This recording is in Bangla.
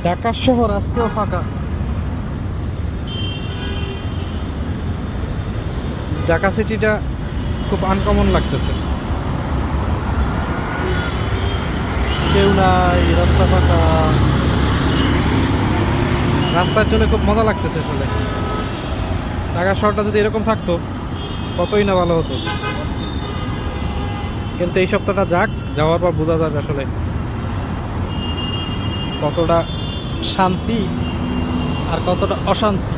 ঢাকা শহর আজকেও ফাঁকা। ঢাকা সিটিটা খুব আনকমন লাগতেছে, কেউ নাই, রাস্তা ফাঁকা। রাস্তায় চলে খুব মজা লাগতেছে আসলে। ঢাকা শহরটা যদি এরকম থাকতো কতই না ভালো হতো, কিন্তু এই সপ্তাহটা যাক, যাওয়ার পর বোঝা যাবে আসলে কতটা শান্তি আর কতটা অশান্তি।